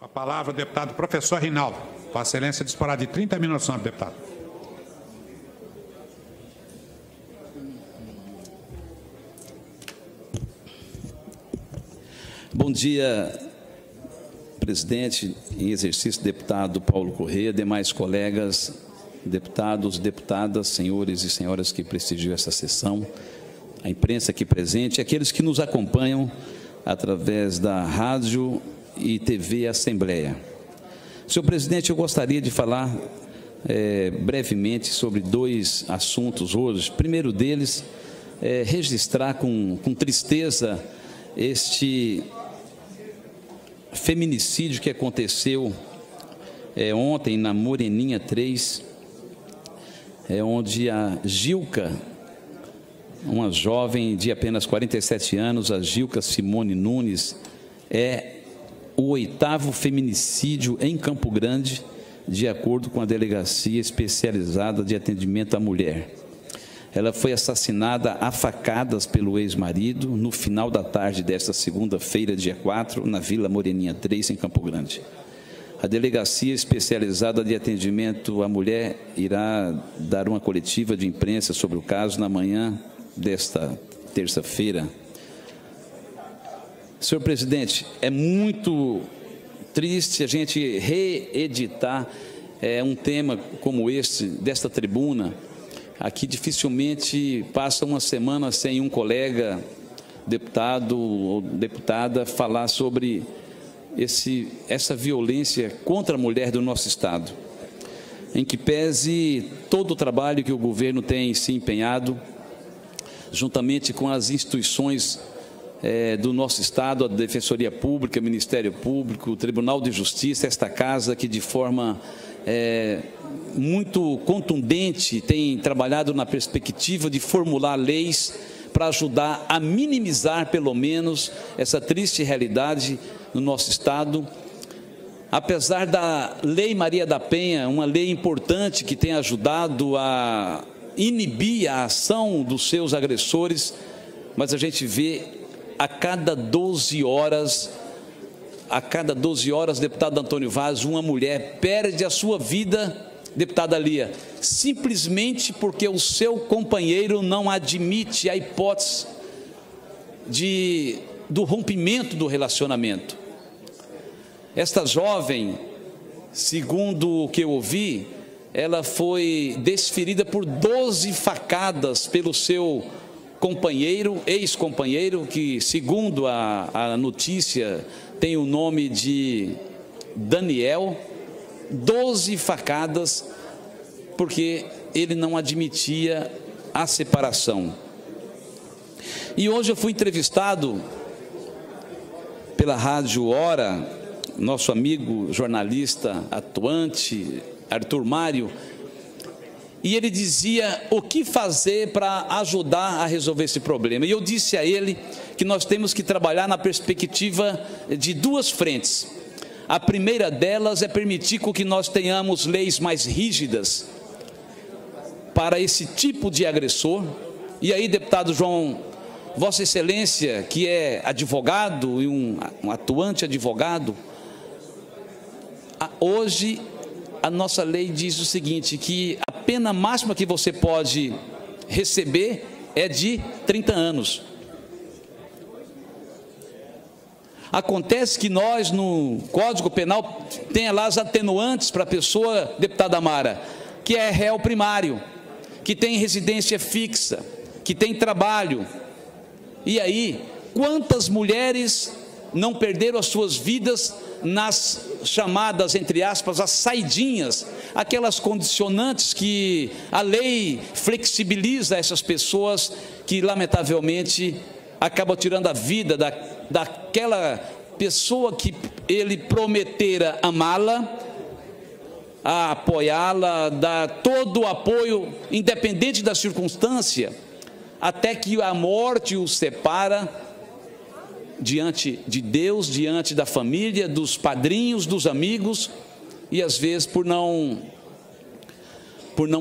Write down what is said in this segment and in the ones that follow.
A palavra, o deputado professor Rinaldo. Vossa Excelência disporá de 30 minutos, senhor deputado. Bom dia, presidente em exercício, deputado Paulo Corrêa, demais colegas, deputados, deputadas, senhores e senhoras que prestigiam essa sessão, a imprensa aqui presente, aqueles que nos acompanham através da rádio e TV Assembleia. Senhor presidente, eu gostaria de falar brevemente sobre dois assuntos hoje. O primeiro deles é registrar com tristeza este feminicídio que aconteceu ontem na Moreninha 3, onde a Gilca, uma jovem de apenas 47 anos, a Gilca Simone Nunes, é o 8º feminicídio em Campo Grande, de acordo com a Delegacia Especializada de Atendimento à Mulher. Ela foi assassinada a facadas pelo ex-marido no final da tarde desta segunda-feira, dia 4, na Vila Moreninha 3, em Campo Grande. A Delegacia Especializada de Atendimento à Mulher irá dar uma coletiva de imprensa sobre o caso na manhã desta terça-feira. Senhor presidente, é muito triste a gente reeditar um tema como este, desta tribuna. Aqui dificilmente passa uma semana sem um colega, deputado ou deputada, falar sobre essa violência contra a mulher do nosso Estado, em que pese todo o trabalho que o governo tem se empenhado, juntamente com as instituições do nosso Estado, a Defensoria Pública, o Ministério Público, o Tribunal de Justiça, esta casa que de forma muito contundente tem trabalhado na perspectiva de formular leis para ajudar a minimizar, pelo menos, essa triste realidade no nosso Estado. Apesar da Lei Maria da Penha, uma lei importante que tem ajudado a inibir a ação dos seus agressores, mas a gente vê a cada 12 horas, deputado Antônio Vaz, uma mulher perde a sua vida, deputada Lia, simplesmente porque o seu companheiro não admite a hipótese do rompimento do relacionamento. Esta jovem, segundo o que eu ouvi, ela foi desferida por 12 facadas pelo seu companheiro, ex-companheiro, que, segundo a notícia, tem o nome de Daniel. 12 facadas, porque ele não admitia a separação. E hoje eu fui entrevistado pela Rádio Hora, nosso amigo jornalista atuante, Arthur Mário, e ele dizia o que fazer para ajudar a resolver esse problema. E eu disse a ele que nós temos que trabalhar na perspectiva de duas frentes. A primeira delas é permitir que nós tenhamos leis mais rígidas para esse tipo de agressor. E aí, deputado João, Vossa Excelência, que é advogado e um atuante advogado, hoje a nossa lei diz o seguinte, que a pena máxima que você pode receber é de 30 anos. Acontece que nós, no Código Penal, tem lá as atenuantes para a pessoa, deputada Amara, que é réu primário, que tem residência fixa, que tem trabalho. E aí, quantas mulheres não perderam as suas vidas nas chamadas, entre aspas, as saidinhas, aquelas condicionantes que a lei flexibiliza essas pessoas que, lamentavelmente, acabam tirando a vida daquela pessoa que ele prometera amá-la, a apoiá-la, dar todo o apoio, independente da circunstância, até que a morte os separa diante de Deus, diante da família, dos padrinhos, dos amigos, e às vezes por não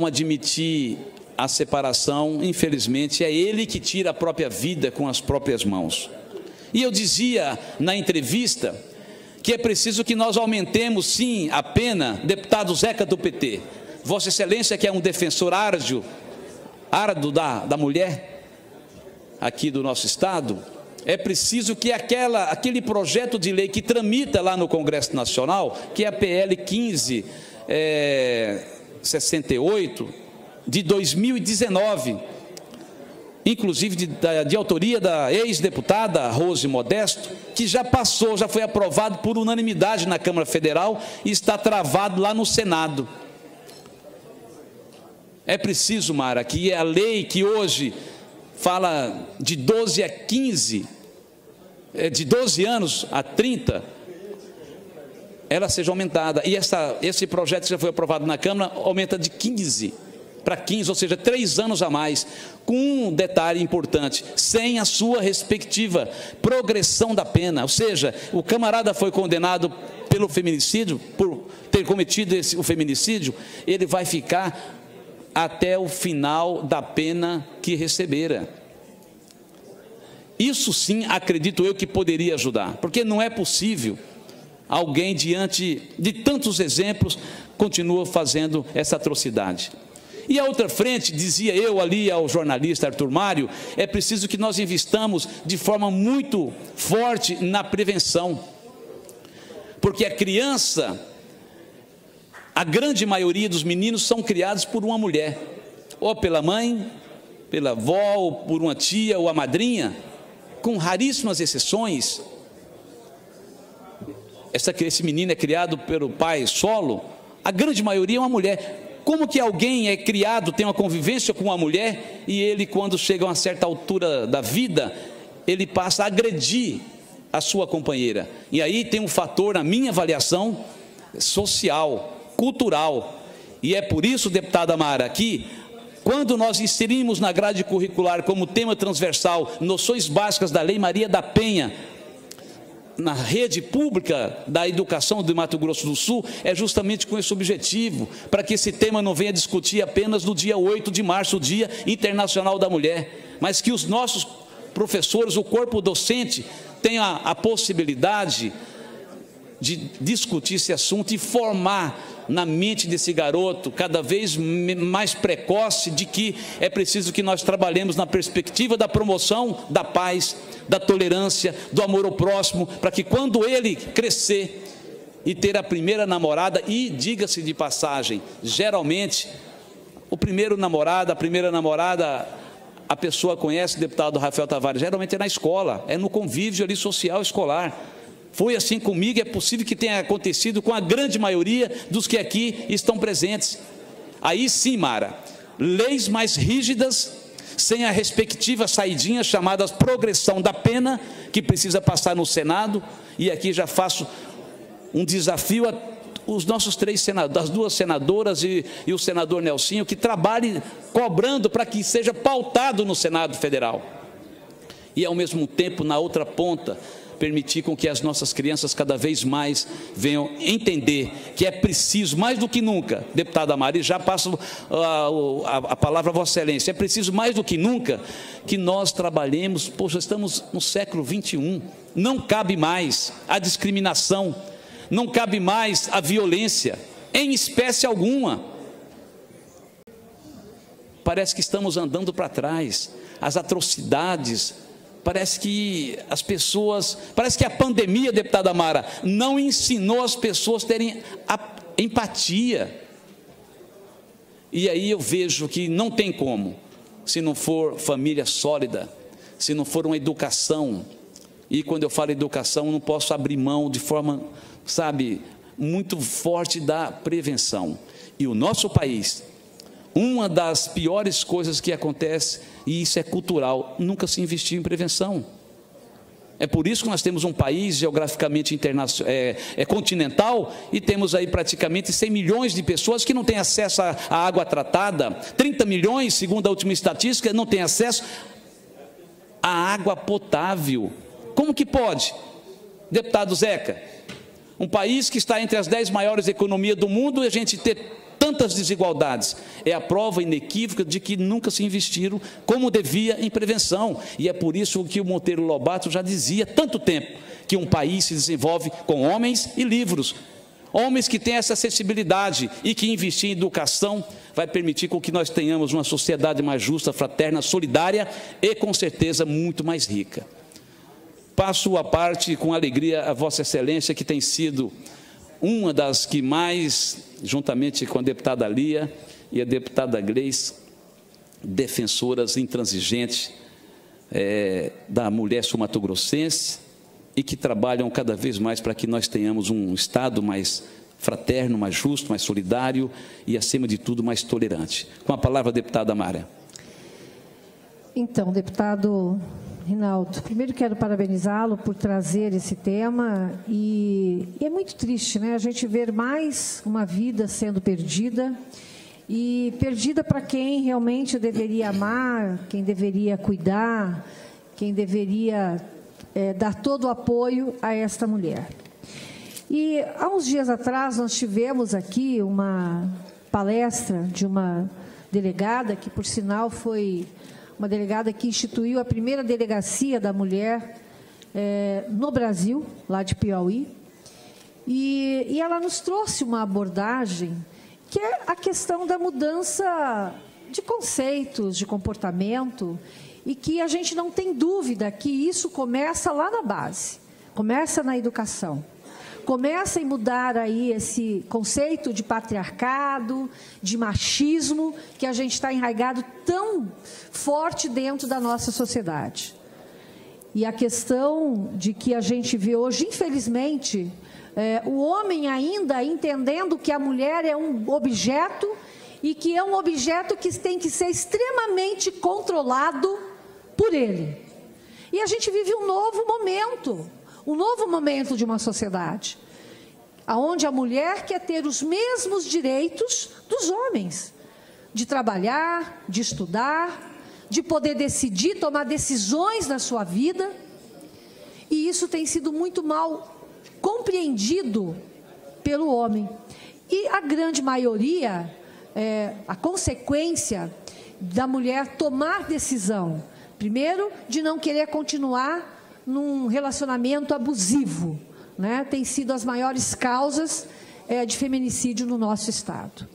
admitir a separação, infelizmente, é ele que tira a própria vida com as próprias mãos. E eu dizia na entrevista que é preciso que nós aumentemos, sim, a pena, deputado Zeca do PT. Vossa Excelência, que é um defensor árduo da mulher aqui do nosso Estado, é preciso que aquele projeto de lei que tramita lá no Congresso Nacional, que é a PL 1568, de 2019, inclusive de autoria da ex-deputada Rose Modesto, que já passou, já foi aprovado por unanimidade na Câmara Federal e está travado lá no Senado. É preciso, Mara, que a lei que hoje fala de 12 a 15, de 12 anos a 30, ela seja aumentada. E esse projeto que já foi aprovado na Câmara aumenta de 15 para 15, ou seja, 3 anos a mais, com um detalhe importante, sem a sua respectiva progressão da pena. Ou seja, o camarada foi condenado pelo feminicídio, por ter cometido o feminicídio, ele vai ficar até o final da pena que recebera. Isso sim, acredito eu, que poderia ajudar, porque não é possível alguém, diante de tantos exemplos, continua fazendo essa atrocidade. E a outra frente, dizia eu ali ao jornalista Arthur Mário, é preciso que nós investamos de forma muito forte na prevenção, porque a criança, a grande maioria dos meninos são criados por uma mulher, ou pela mãe, pela avó, ou por uma tia ou a madrinha, com raríssimas exceções. Esse menino é criado pelo pai solo, a grande maioria é uma mulher. Como que alguém é criado, tem uma convivência com uma mulher, e ele, quando chega a uma certa altura da vida, ele passa a agredir a sua companheira? E aí tem um fator, na minha avaliação, social, cultural. E é por isso, deputada Mara, que quando nós inserimos na grade curricular como tema transversal noções básicas da Lei Maria da Penha, na rede pública da educação do Mato Grosso do Sul, é justamente com esse objetivo, para que esse tema não venha discutir apenas no dia 8 de março, o Dia Internacional da Mulher, mas que os nossos professores, o corpo docente, tenha a possibilidade de discutir esse assunto e formar na mente desse garoto, cada vez mais precoce, de que é preciso que nós trabalhemos na perspectiva da promoção da paz, da tolerância, do amor ao próximo, para que quando ele crescer e ter a primeira namorada, e diga-se de passagem, geralmente, o primeiro namorado, a primeira namorada, a pessoa conhece, deputado Rafael Tavares, geralmente é na escola, é no convívio ali social escolar. Foi assim comigo, é possível que tenha acontecido com a grande maioria dos que aqui estão presentes. Aí sim, Mara, leis mais rígidas, sem a respectiva saidinha chamada progressão da pena, que precisa passar no Senado, e aqui já faço um desafio a os nossos 3 senadores, as 2 senadoras e o senador Nelsinho, que trabalhem cobrando para que seja pautado no Senado Federal. E ao mesmo tempo, na outra ponta, permitir com que as nossas crianças cada vez mais venham entender que é preciso, mais do que nunca, deputada Mari, já passo a palavra a Vossa Excelência, é preciso mais do que nunca que nós trabalhemos, poxa, estamos no século 21, não cabe mais a discriminação, não cabe mais a violência, em espécie alguma. Parece que estamos andando para trás, as atrocidades. Parece que as pessoas, parece que a pandemia, deputada Mara, não ensinou as pessoas a terem a empatia. E aí eu vejo que não tem como, se não for família sólida, se não for uma educação. E quando eu falo educação, não posso abrir mão de forma, sabe, muito forte da prevenção. E o nosso país, uma das piores coisas que acontece, e isso é cultural, nunca se investiu em prevenção. É por isso que nós temos um país geograficamente continental e temos aí praticamente 100 milhões de pessoas que não têm acesso à água tratada, 30 milhões, segundo a última estatística, não têm acesso à água potável. Como que pode, deputado Zeca, um país que está entre as 10 maiores economias do mundo, e a gente ter tantas desigualdades. É a prova inequívoca de que nunca se investiram como devia em prevenção. E é por isso que o Monteiro Lobato já dizia há tanto tempo que um país se desenvolve com homens e livros. Homens que têm essa sensibilidade e que investir em educação vai permitir com que nós tenhamos uma sociedade mais justa, fraterna, solidária e, com certeza, muito mais rica. Passo a parte com alegria a Vossa Excelência, que tem sido uma das que mais, juntamente com a deputada Lia e a deputada Gleice, defensoras intransigentes da mulher sul-mato-grossense, e que trabalham cada vez mais para que nós tenhamos um Estado mais fraterno, mais justo, mais solidário e, acima de tudo, mais tolerante. Com a palavra, a deputada Mara. Então, deputado Rinaldo, primeiro quero parabenizá-lo por trazer esse tema e é muito triste, né, a gente ver mais uma vida sendo perdida e perdida para quem realmente deveria amar, quem deveria cuidar, quem deveria dar todo o apoio a esta mulher. E há uns dias atrás nós tivemos aqui uma palestra de uma delegada, que por sinal foi uma delegada que instituiu a primeira delegacia da mulher no Brasil, lá de Piauí, e ela nos trouxe uma abordagem que é a questão da mudança de conceitos, de comportamento, e que a gente não tem dúvida que isso começa lá na base, começa na educação. Começa em mudar aí esse conceito de patriarcado, de machismo, que a gente está enraizado tão forte dentro da nossa sociedade. E a questão de que a gente vê hoje, infelizmente, o homem ainda entendendo que a mulher é um objeto e que é um objeto que tem que ser extremamente controlado por ele. E a gente vive um novo momento de uma sociedade, onde a mulher quer ter os mesmos direitos dos homens, de trabalhar, de estudar, de poder decidir, tomar decisões na sua vida, e isso tem sido muito mal compreendido pelo homem. E a grande maioria, a consequência da mulher tomar decisão, primeiro, de não querer continuar num relacionamento abusivo, né? Tem sido as maiores causas de feminicídio no nosso Estado.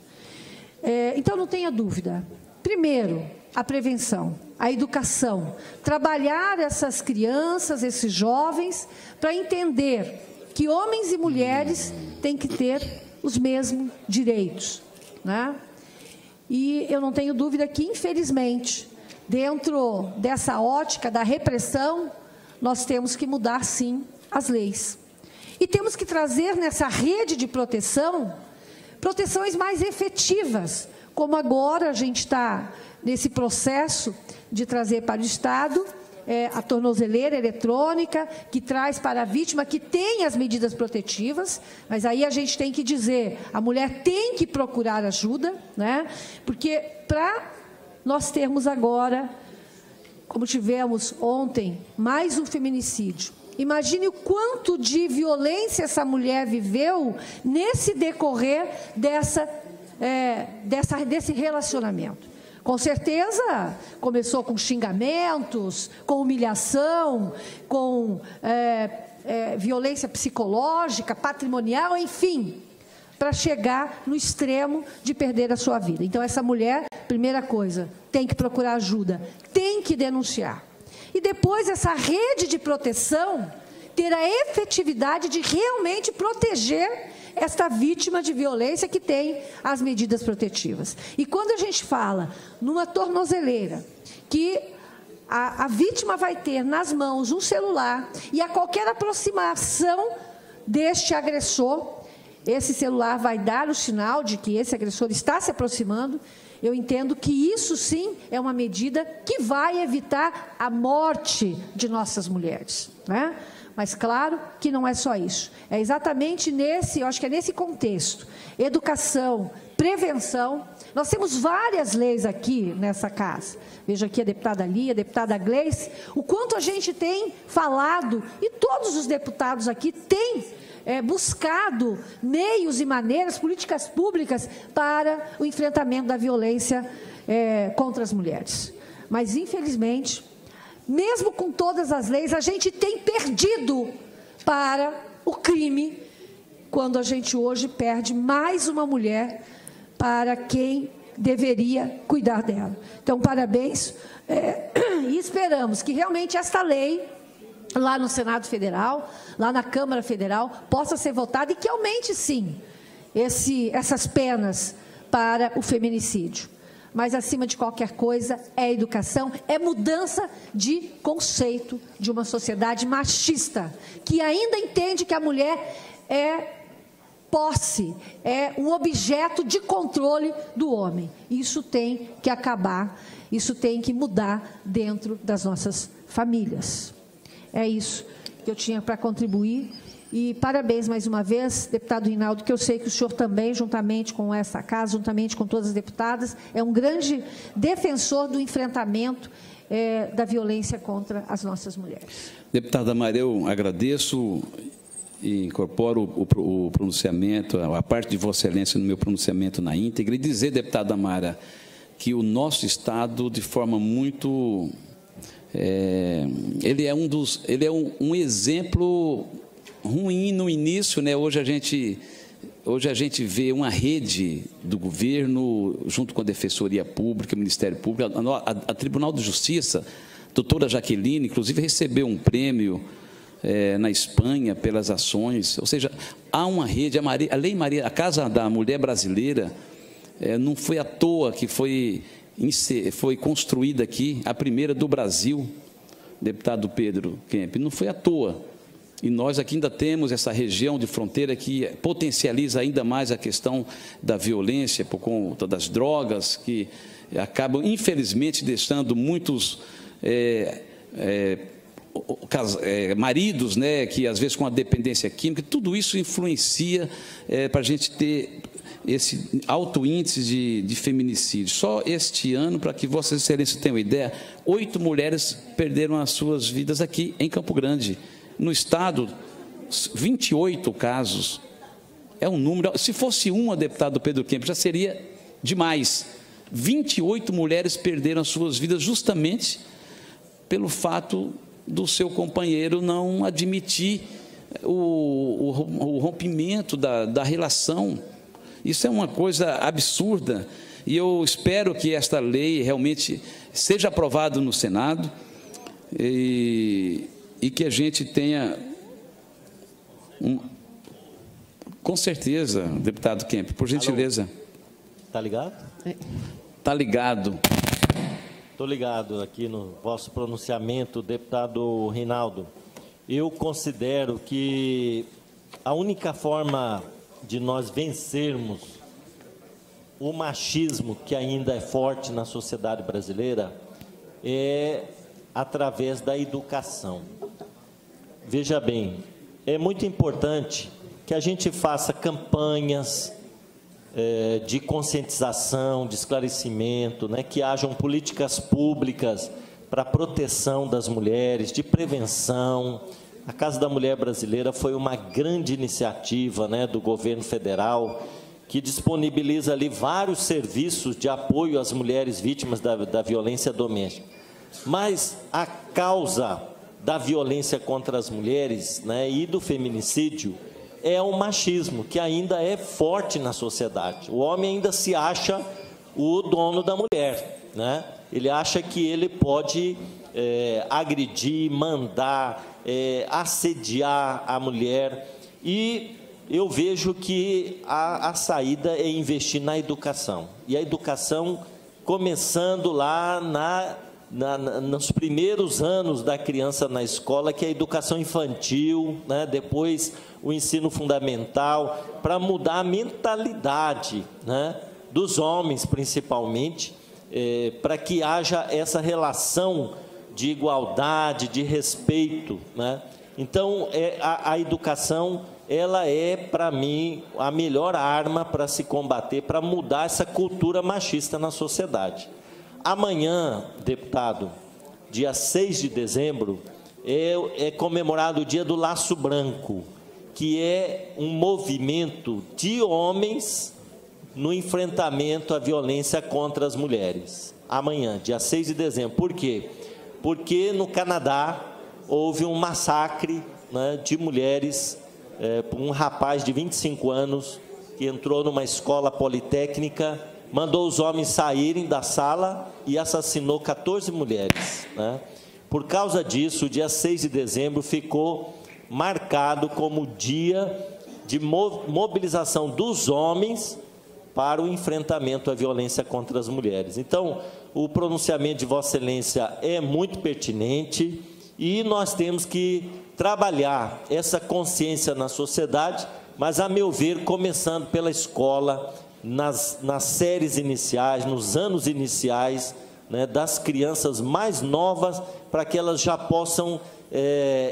Então, não tenha dúvida. Primeiro, a prevenção, a educação. Trabalhar essas crianças, esses jovens, para entender que homens e mulheres têm que ter os mesmos direitos, né? E eu não tenho dúvida que, infelizmente, dentro dessa ótica da repressão, nós temos que mudar, sim, as leis. E temos que trazer nessa rede de proteção, proteções mais efetivas, como agora a gente está nesse processo de trazer para o Estado a tornozeleira eletrônica, que traz para a vítima que tem as medidas protetivas, mas aí a gente tem que dizer, a mulher tem que procurar ajuda, né? Porque para nós termos agora, como tivemos ontem, mais um feminicídio. Imagine o quanto de violência essa mulher viveu nesse decorrer desse relacionamento. Com certeza, começou com xingamentos, com humilhação, com violência psicológica, patrimonial, enfim, para chegar no extremo de perder a sua vida. Então, essa mulher, primeira coisa, tem que procurar ajuda, tem que denunciar. E depois, essa rede de proteção ter a efetividade de realmente proteger esta vítima de violência que tem as medidas protetivas. E quando a gente fala numa tornozeleira, que a vítima vai ter nas mãos um celular e a qualquer aproximação deste agressor, esse celular vai dar o sinal de que esse agressor está se aproximando, eu entendo que isso sim é uma medida que vai evitar a morte de nossas mulheres, né? Mas claro que não é só isso. É exatamente nesse, eu acho que é nesse contexto. Educação, prevenção. Nós temos várias leis aqui nessa casa. Veja aqui a deputada Lia, a deputada Gleice, o quanto a gente tem falado, e todos os deputados aqui têm buscado meios e maneiras, políticas públicas para o enfrentamento da violência contra as mulheres. Mas, infelizmente, mesmo com todas as leis, a gente tem perdido para o crime, quando a gente hoje perde mais uma mulher para quem deveria cuidar dela. Então, parabéns, e esperamos que realmente esta lei, lá no Senado Federal, lá na Câmara Federal, possa ser votada e que aumente, sim, essas penas para o feminicídio. Mas, acima de qualquer coisa, é educação, é mudança de conceito de uma sociedade machista, que ainda entende que a mulher é posse, é um objeto de controle do homem. Isso tem que acabar, isso tem que mudar dentro das nossas famílias. É isso que eu tinha para contribuir. E parabéns mais uma vez, deputado Rinaldo, que eu sei que o senhor também, juntamente com essa casa, juntamente com todas as deputadas, é um grande defensor do enfrentamento da violência contra as nossas mulheres. Deputada Mara, eu agradeço e incorporo o pronunciamento, a parte de Vossa Excelência no meu pronunciamento na íntegra, e dizer, deputada Mara, que o nosso Estado, de forma muito... ele é um exemplo ruim no início, né? Hoje a gente vê uma rede do governo, junto com a Defensoria Pública, o Ministério Público, a Tribunal de Justiça, a doutora Jaqueline, inclusive, recebeu um prêmio na Espanha pelas ações. Ou seja, há uma rede, a Lei Maria, a Casa da Mulher Brasileira, não foi à toa que foi construída aqui, a primeira do Brasil, deputado Pedro Kemp, não foi à toa. E nós aqui ainda temos essa região de fronteira que potencializa ainda mais a questão da violência por conta das drogas, que acabam, infelizmente, deixando muitos maridos, né, que às vezes com a dependência química, tudo isso influencia para a gente ter esse alto índice de feminicídio. Só este ano, para que Vossa Excelência tenha uma ideia, 8 mulheres perderam as suas vidas aqui em Campo Grande. No Estado, 28 casos. É um número... Se fosse uma, deputado Pedro Kemp, já seria demais. 28 mulheres perderam as suas vidas justamente pelo fato do seu companheiro não admitir o rompimento da relação. Isso é uma coisa absurda. E eu espero que esta lei realmente seja aprovada no Senado e que a gente tenha, com certeza, deputado Kemp, por gentileza. Está ligado? Está ligado. Estou ligado aqui no vosso pronunciamento, deputado Rinaldo. Eu considero que a única forma de nós vencermos o machismo que ainda é forte na sociedade brasileira é através da educação. Veja bem, é muito importante que a gente faça campanhas de conscientização, de esclarecimento, né, que hajam políticas públicas para a proteção das mulheres, de prevenção. A Casa da Mulher Brasileira foi uma grande iniciativa, né, do governo federal, que disponibiliza ali vários serviços de apoio às mulheres vítimas da violência doméstica. Mas a causa da violência contra as mulheres, né, e do feminicídio é o machismo, que ainda é forte na sociedade. O homem ainda se acha o dono da mulher, né? Ele acha que ele pode agredir, mandar, assediar a mulher. E eu vejo que a saída é investir na educação. E a educação começando lá nos primeiros anos da criança na escola, que é a educação infantil, né? Depois o ensino fundamental, para mudar a mentalidade, né, dos homens, principalmente, para que haja essa relação de igualdade, de respeito, né? Então, a educação, ela é, para mim, a melhor arma para se combater, para mudar essa cultura machista na sociedade. Amanhã, deputado, dia 6 de dezembro, é comemorado o Dia do Laço Branco, que é um movimento de homens no enfrentamento à violência contra as mulheres. Amanhã, dia 6 de dezembro. Por quê? Porque no Canadá houve um massacre, né, de mulheres, por um rapaz de 25 anos que entrou numa escola politécnica, mandou os homens saírem da sala e assassinou 14 mulheres, né? Por causa disso, o dia 6 de dezembro ficou marcado como dia de mobilização dos homens para o enfrentamento à violência contra as mulheres. Então, o pronunciamento de Vossa Excelência é muito pertinente e nós temos que trabalhar essa consciência na sociedade, mas, a meu ver, começando pela escola, nas séries iniciais, nos anos iniciais, né, das crianças mais novas, para que elas já possam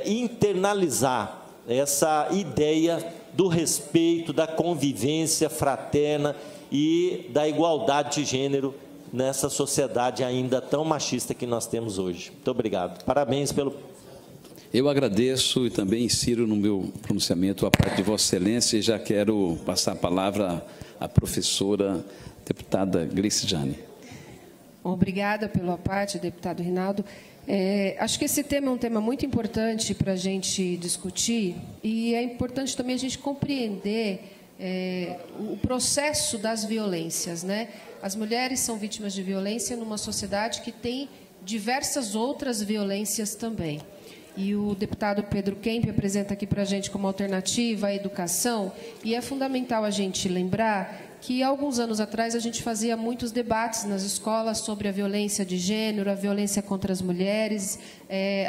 internalizar essa ideia do respeito, da convivência fraterna e da igualdade de gênero nessa sociedade ainda tão machista que nós temos hoje. Muito obrigado. Parabéns pelo... Eu agradeço e também insiro no meu pronunciamento a parte de Vossa Excelência e já quero passar a palavra à professora deputada Gleice Jane. Obrigada pela parte, deputado Rinaldo. Acho que esse tema é um tema muito importante para a gente discutir e é importante também a gente compreender o processo das violências, né? As mulheres são vítimas de violência numa sociedade que tem diversas outras violências também. E o deputado Pedro Kemp apresenta aqui para a gente como alternativa a educação, e é fundamental a gente lembrar que, há alguns anos atrás, a gente fazia muitos debates nas escolas sobre a violência de gênero, a violência contra as mulheres,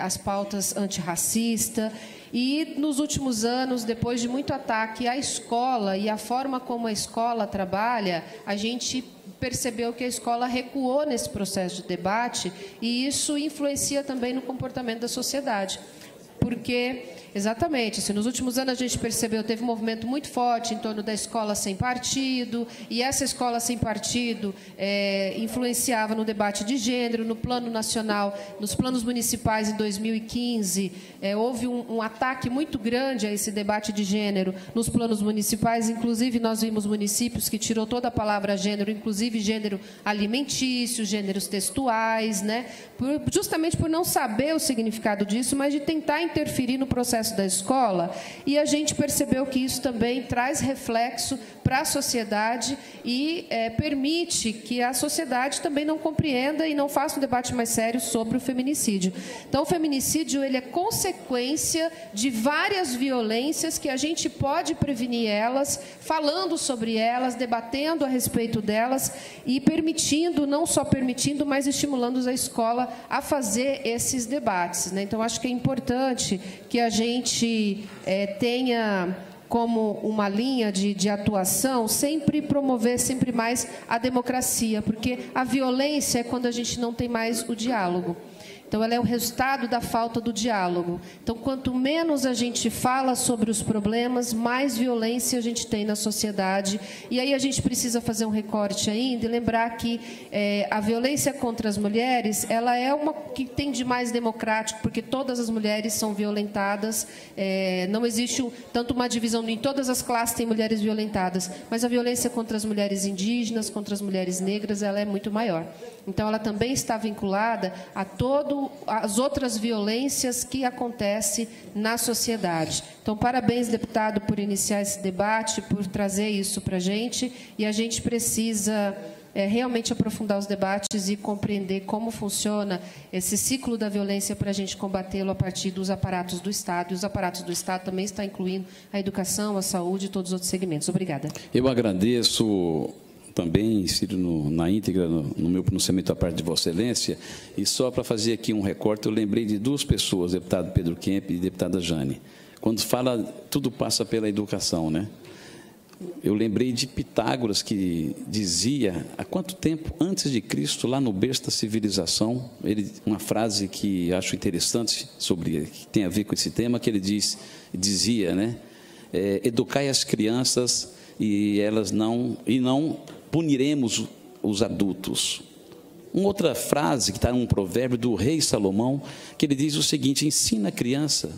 as pautas antirracista. E, nos últimos anos, depois de muito ataque à escola e à forma como a escola trabalha, a gente percebeu que a escola recuou nesse processo de debate e isso influencia também no comportamento da sociedade. Porque, exatamente, se nos últimos anos a gente percebeu, teve um movimento muito forte em torno da escola sem partido, e essa escola sem partido influenciava no debate de gênero, no plano nacional, nos planos municipais em 2015, houve um ataque muito grande a esse debate de gênero nos planos municipais, inclusive nós vimos municípios que tirou toda a palavra gênero, inclusive gênero alimentício, gêneros textuais, né? Justamente por não saber o significado disso, mas de tentar interferir no processo da escola, e a gente percebeu que isso também traz reflexo para a sociedade e permite que a sociedade também não compreenda e não faça um debate mais sério sobre o feminicídio. Então, o feminicídio ele é consequência de várias violências que a gente pode prevenir elas, falando sobre elas, debatendo a respeito delas e permitindo, não só permitindo, mas estimulando a escola a fazer esses debates, né? Então, acho que é importante que a gente tenha como uma linha de atuação sempre promover sempre mais a democracia, porque a violência é quando a gente não tem mais o diálogo. Então, ela é o resultado da falta do diálogo. Então, quanto menos a gente fala sobre os problemas, mais violência a gente tem na sociedade. E aí a gente precisa fazer um recorte ainda e lembrar que a violência contra as mulheres, ela é uma que tem de mais democrático, porque todas as mulheres são violentadas. Não existe tanto uma divisão, em todas as classes tem mulheres violentadas, mas a violência contra as mulheres indígenas, contra as mulheres negras, ela é muito maior. Então, ela também está vinculada a todas as outras violências que acontecem na sociedade. Então, parabéns, deputado, por iniciar esse debate, por trazer isso para a gente, e a gente precisa realmente aprofundar os debates e compreender como funciona esse ciclo da violência para a gente combatê-lo a partir dos aparatos do Estado, e os aparatos do Estado também estão incluindo a educação, a saúde e todos os outros segmentos. Obrigada. Eu agradeço também, insiro na íntegra no meu pronunciamento à parte de Vossa Excelência, e só para fazer aqui um recorte, eu lembrei de duas pessoas, deputado Pedro Kemp e deputada Jane. Quando fala, tudo passa pela educação, né? Eu lembrei de Pitágoras, que dizia, há quanto tempo antes de Cristo, lá no berço da civilização, uma frase que acho interessante, que tem a ver com esse tema, que ele dizia, né? Educai as crianças e não puniremos os adultos. Uma outra frase que está num provérbio do rei Salomão, que ele diz o seguinte: ensina a criança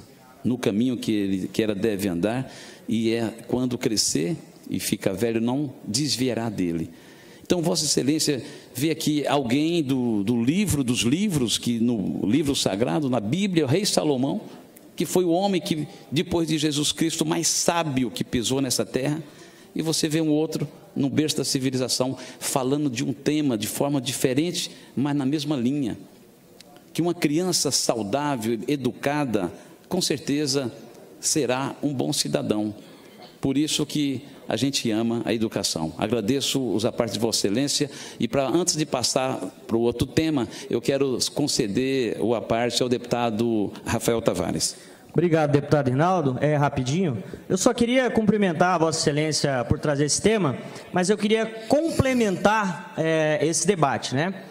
no caminho que ela deve andar, e quando crescer e ficar velho, não desviará dele. Então, Vossa Excelência vê aqui alguém do livro dos livros, que no livro sagrado, na Bíblia, o rei Salomão, que foi o homem que, depois de Jesus Cristo, mais sábio que pisou nessa terra, e você vê um outro, no berço da civilização, falando de um tema de forma diferente, mas na mesma linha. Que uma criança saudável, educada, com certeza será um bom cidadão. Por isso que a gente ama a educação. Agradeço os apartes de Vossa Excelência, e antes de passar para o outro tema, eu quero conceder o aparte ao deputado Rafael Tavares. Obrigado, deputado Rinaldo. Rapidinho. Eu só queria cumprimentar a Vossa Excelência por trazer esse tema, mas eu queria complementar esse debate, né?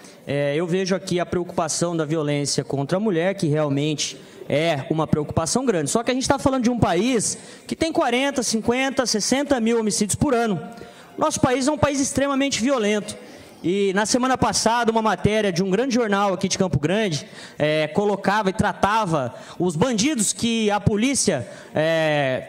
Eu vejo aqui a preocupação da violência contra a mulher, que realmente é uma preocupação grande. Só que a gente está falando de um país que tem 40, 50, 60 mil homicídios por ano. Nosso país é um país extremamente violento. E na semana passada, uma matéria de um grande jornal aqui de Campo Grande colocava e tratava os bandidos que a polícia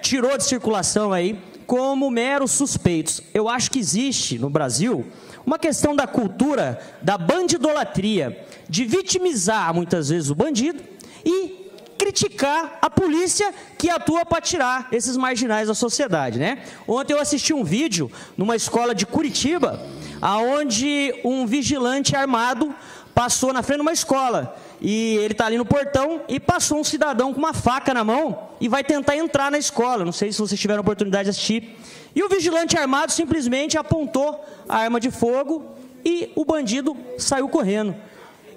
tirou de circulação aí como meros suspeitos. Eu acho que existe no Brasil uma questão da cultura da bandidolatria, de vitimizar muitas vezes o bandido e criticar a polícia que atua para tirar esses marginais da sociedade, né? Ontem eu assisti um vídeo numa escola de Curitiba, aonde um vigilante armado passou na frente de uma escola, e ele está ali no portão, e passou um cidadão com uma faca na mão e vai tentar entrar na escola. Não sei se vocês tiveram a oportunidade de assistir. E o vigilante armado simplesmente apontou a arma de fogo e o bandido saiu correndo.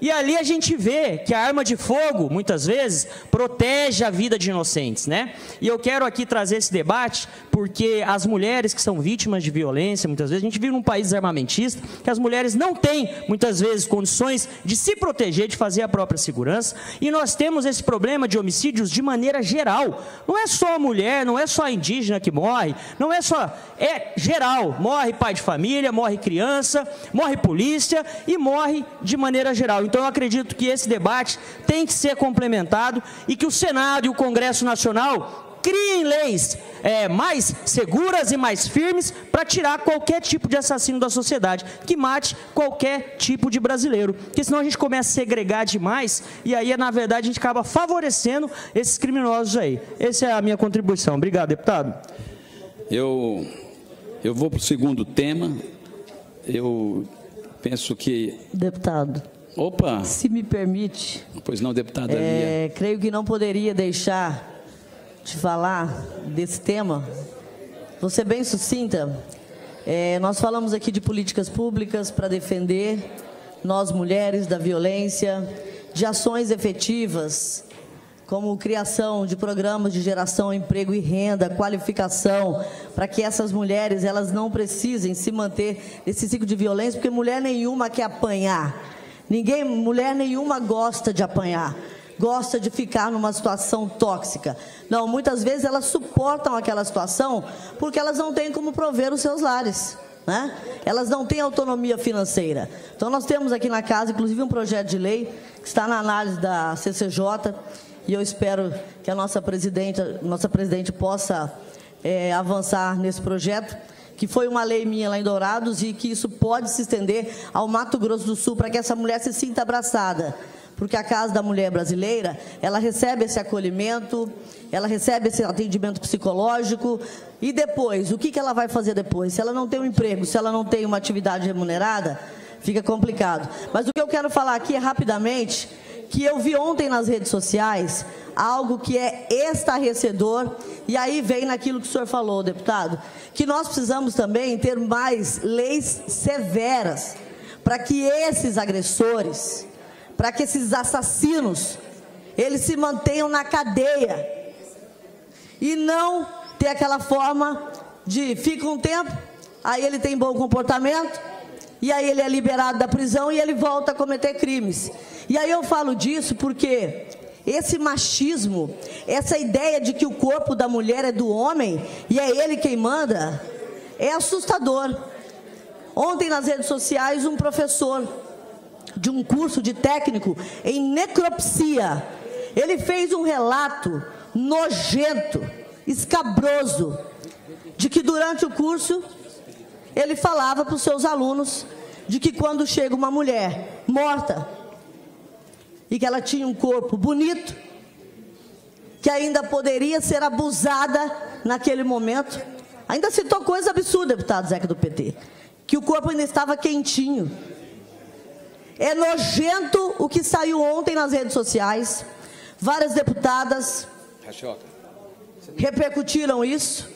E ali a gente vê que a arma de fogo, muitas vezes, protege a vida de inocentes, né? E eu quero aqui trazer esse debate porque as mulheres que são vítimas de violência, muitas vezes, a gente vive num país armamentista, que as mulheres não têm, muitas vezes, condições de se proteger, de fazer a própria segurança, e nós temos esse problema de homicídios de maneira geral. Não é só a mulher, não é só a indígena que morre, não é só... É geral. Morre pai de família, morre criança, morre polícia e morre de maneira geral. Então, eu acredito que esse debate tem que ser complementado e que o Senado e o Congresso Nacional criem leis mais seguras e mais firmes para tirar qualquer tipo de assassino da sociedade, que mate qualquer tipo de brasileiro. Porque senão a gente começa a segregar demais e aí, na verdade, a gente acaba favorecendo esses criminosos aí. Essa é a minha contribuição. Obrigado, deputado. Eu vou para o segundo tema. Eu penso que... Deputado. Opa! Se me permite. Pois não, deputada Lia. Creio que não poderia deixar de falar desse tema. Vou ser bem sucinta. Nós falamos aqui de políticas públicas para defender nós mulheres da violência, de ações efetivas, como criação de programas de geração, emprego e renda, qualificação, para que essas mulheres elas não precisem se manter nesse ciclo de violência, porque mulher nenhuma quer apanhar. Mulher nenhuma gosta de apanhar, gosta de ficar numa situação tóxica. Não, muitas vezes elas suportam aquela situação porque elas não têm como prover os seus lares, né? Elas não têm autonomia financeira. Então nós temos aqui na casa, inclusive, um projeto de lei que está na análise da CCJ, e eu espero que a nossa presidente possa avançar nesse projeto, que foi uma lei minha lá em Dourados e que isso pode se estender ao Mato Grosso do Sul para que essa mulher se sinta abraçada. Porque a Casa da Mulher Brasileira, ela recebe esse acolhimento, ela recebe esse atendimento psicológico e depois, o que ela vai fazer depois? Se ela não tem um emprego, se ela não tem uma atividade remunerada, fica complicado. Mas o que eu quero falar aqui é rapidamente que eu vi ontem nas redes sociais algo que é estarrecedor, e aí vem naquilo que o senhor falou, deputado, que nós precisamos também ter mais leis severas para que esses agressores, para que esses assassinos, eles se mantenham na cadeia e não ter aquela forma de fica um tempo, aí ele tem bom comportamento, e aí ele é liberado da prisão e ele volta a cometer crimes. E aí eu falo disso porque esse machismo, essa ideia de que o corpo da mulher é do homem e é ele quem manda, é assustador. Ontem nas redes sociais um professor de um curso de técnico em necropsia, ele fez um relato nojento, escabroso, de que durante o curso ele falava para os seus alunos de que quando chega uma mulher morta e que ela tinha um corpo bonito, que ainda poderia ser abusada naquele momento, ainda citou coisa absurda, deputado Zeca do PT, que o corpo ainda estava quentinho. É nojento o que saiu ontem nas redes sociais. Várias deputadas repercutiram isso.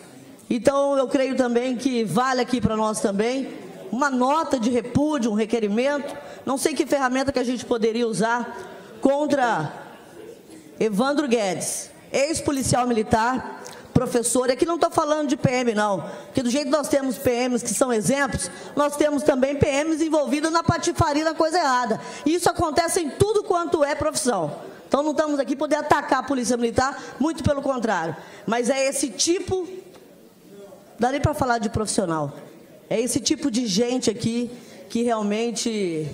Então, eu creio também que vale aqui para nós também uma nota de repúdio, um requerimento. Não sei que ferramenta que a gente poderia usar contra Evandro Guedes, ex-policial militar, professor. E aqui não estou falando de PM, não. Porque do jeito que nós temos PMs que são exemplos, nós temos também PMs envolvidos na patifaria, na coisa errada. E isso acontece em tudo quanto é profissão. Então, não estamos aqui para poder atacar a Polícia Militar, muito pelo contrário. Mas é esse tipo... Dá nem para falar de profissional. É esse tipo de gente aqui que realmente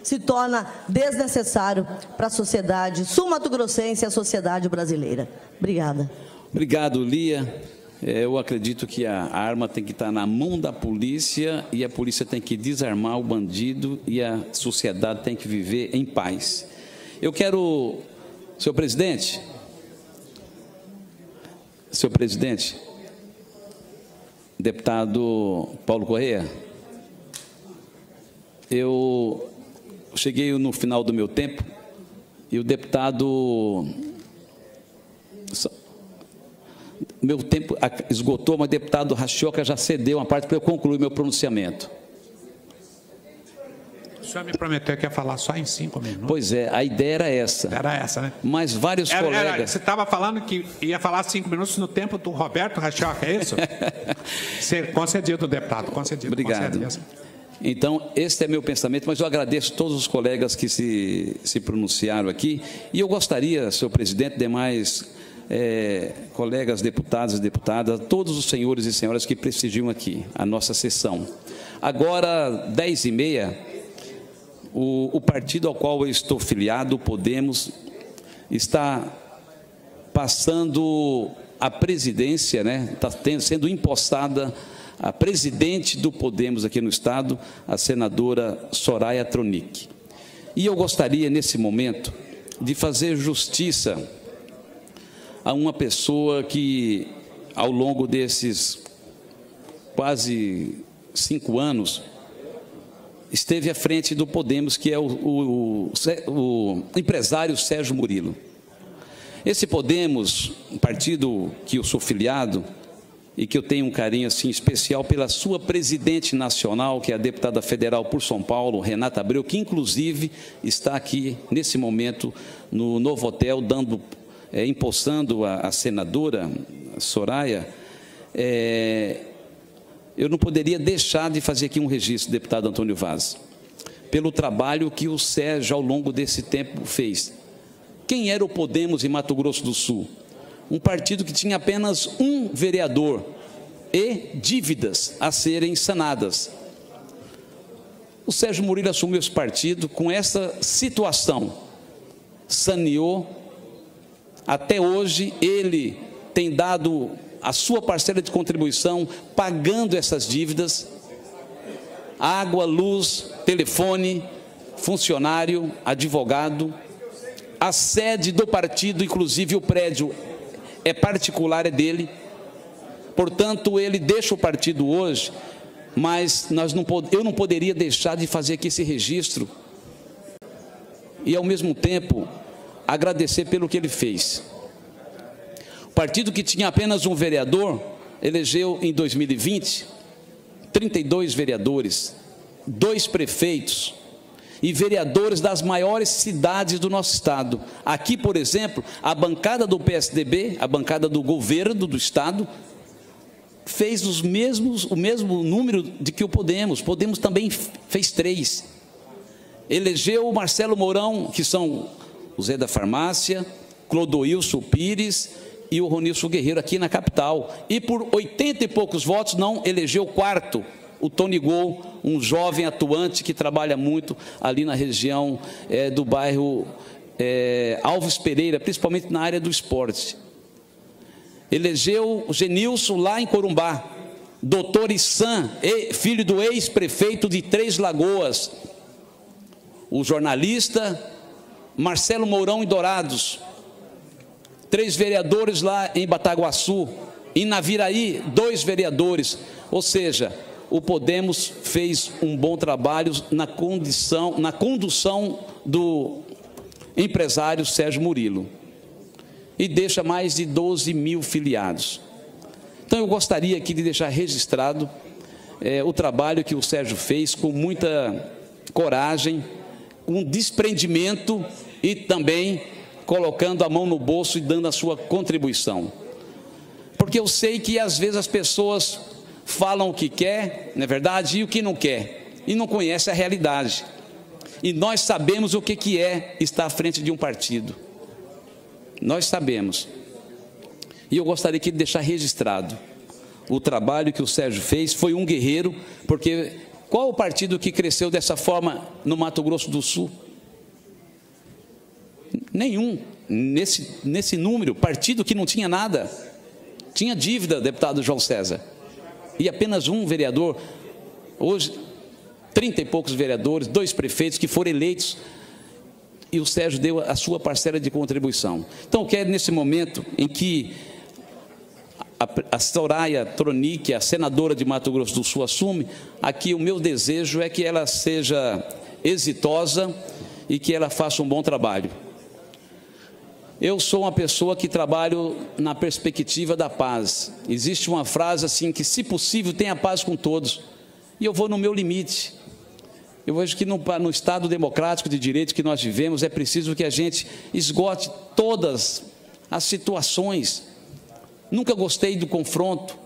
se torna desnecessário para a sociedade sul-mato-grossense e a sociedade brasileira. Obrigada. Obrigado, Lia. Eu acredito que a arma tem que estar na mão da polícia e a polícia tem que desarmar o bandido e a sociedade tem que viver em paz. Eu quero, senhor presidente, deputado Paulo Correia, eu cheguei no final do meu tempo e o deputado... Meu tempo esgotou, mas o deputado Rachoca já cedeu uma parte para eu concluir meu pronunciamento. O senhor me prometeu que ia falar só em 5 minutos. Pois é, a ideia era essa. Era essa, né? Mas vários colegas... Você estava falando que ia falar 5 minutos no tempo do Roberto Rachoca, é isso? Concedido, deputado, concedido. Obrigado. Concedido. Então, esse é meu pensamento, mas eu agradeço a todos os colegas que se pronunciaram aqui. E eu gostaria, senhor presidente, demais colegas deputados e deputadas, todos os senhores e senhoras que prestigiam aqui a nossa sessão. Agora, 10h30, o partido ao qual eu estou filiado, o Podemos, está passando a presidência, né? Está sendo impostada a presidente do Podemos aqui no Estado, a senadora Soraya Tronic. E eu gostaria, nesse momento, de fazer justiça a uma pessoa que, ao longo desses quase 5 anos, esteve à frente do Podemos, que é o empresário Sérgio Murilo. Esse Podemos, um partido que eu sou filiado e que eu tenho um carinho assim especial pela sua presidente nacional, que é a deputada federal por São Paulo, Renata Abreu, que inclusive está aqui nesse momento no Novo Hotel, empossando a senadora Soraya. Eu não poderia deixar de fazer aqui um registro, deputado Antônio Vaz, pelo trabalho que o Sérgio, ao longo desse tempo, fez. Quem era o Podemos em Mato Grosso do Sul? Um partido que tinha apenas um vereador e dívidas a serem sanadas. O Sérgio Murilo assumiu esse partido com essa situação, saneou. Até hoje, ele tem dado a sua parcela de contribuição, pagando essas dívidas, água, luz, telefone, funcionário, advogado, a sede do partido, inclusive o prédio é particular, é dele, portanto, ele deixa o partido hoje, mas eu não poderia deixar de fazer aqui esse registro e, ao mesmo tempo, agradecer pelo que ele fez. O partido que tinha apenas um vereador, elegeu em 2020, 32 vereadores, 2 prefeitos e vereadores das maiores cidades do nosso estado. Aqui, por exemplo, a bancada do PSDB, a bancada do governo do estado, fez o mesmo número de que o Podemos. Podemos também fez 3. Elegeu o Marcelo Mourão, que são o Zé da Farmácia, Clodoilson Pires e o Ronilson Guerreiro aqui na capital. E por 80 e poucos votos não elegeu o 4º, o Tony Gol, um jovem atuante que trabalha muito ali na região do bairro Alves Pereira, principalmente na área do esporte. elegeu o Genilson lá em Corumbá, doutor Issan, filho do ex-prefeito de Três Lagoas, o jornalista Marcelo Mourão em Dourados, 3 vereadores lá em Bataguaçu, em Naviraí, 2 vereadores, ou seja, o Podemos fez um bom trabalho na condução do empresário Sérgio Murilo, e deixa mais de 12 mil filiados. Então eu gostaria aqui de deixar registrado o trabalho que o Sérgio fez com muita coragem, um desprendimento e também colocando a mão no bolso e dando a sua contribuição. Porque eu sei que às vezes as pessoas falam o que quer, não é verdade, e o que não quer, e não conhece a realidade. E nós sabemos o que é estar à frente de um partido. Nós sabemos. E eu gostaria aqui de deixar registrado o trabalho que o Sérgio fez. Foi um guerreiro, porque qual o partido que cresceu dessa forma no Mato Grosso do Sul? Nenhum. Nesse número, partido que não tinha nada. Tinha dívida, deputado João César. E apenas um vereador. Hoje, 30 e poucos vereadores, 2 prefeitos que foram eleitos, e o Sérgio deu a sua parcela de contribuição. Então, eu quero, nesse momento em que a Soraya Tronic, a senadora de Mato Grosso do Sul, assume, aqui o meu desejo é que ela seja exitosa e que ela faça um bom trabalho. Eu sou uma pessoa que trabalho na perspectiva da paz. Existe uma frase assim, que se possível tenha paz com todos, e eu vou no meu limite. Eu vejo que no Estado democrático de direito que nós vivemos, é preciso que a gente esgote todas as situações. Nunca gostei do confronto,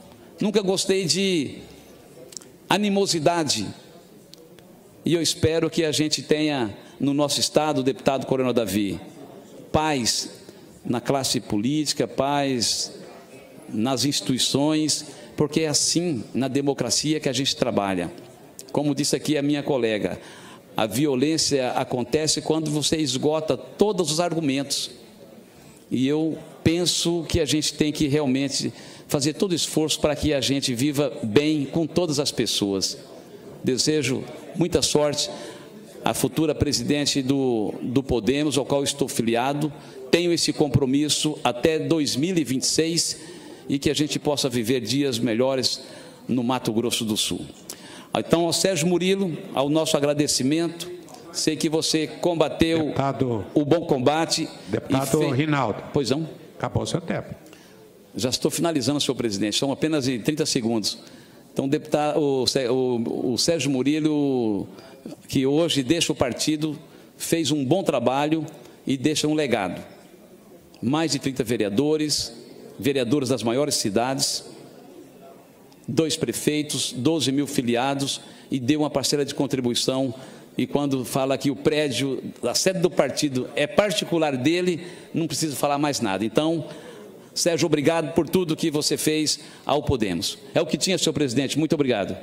nunca gostei de animosidade. E eu espero que a gente tenha no nosso Estado, deputado Coronel Davi, paz na classe política, paz nas instituições, porque é assim na democracia que a gente trabalha. Como disse aqui a minha colega, a violência acontece quando você esgota todos os argumentos. E eu penso que a gente tem que realmente fazer todo o esforço para que a gente viva bem com todas as pessoas. Desejo muita sorte à futura presidente do Podemos, ao qual estou filiado. Tenho esse compromisso até 2026 e que a gente possa viver dias melhores no Mato Grosso do Sul. Então, ao Sérgio Murilo, ao nosso agradecimento. Sei que você combateu o bom combate. Deputado Rinaldo. Pois não? Acabou o seu tempo. Já estou finalizando, senhor presidente. São apenas 30 segundos. Então, o Sérgio Murilo, que hoje deixa o partido, fez um bom trabalho e deixa um legado. Mais de 30 vereadores das maiores cidades, 2 prefeitos, 12 mil filiados, e deu uma parcela de contribuição. E quando fala que o prédio, a sede do partido é particular dele, não precisa falar mais nada. Então, Sérgio, obrigado por tudo que você fez ao Podemos. É o que tinha, senhor presidente. Muito obrigado.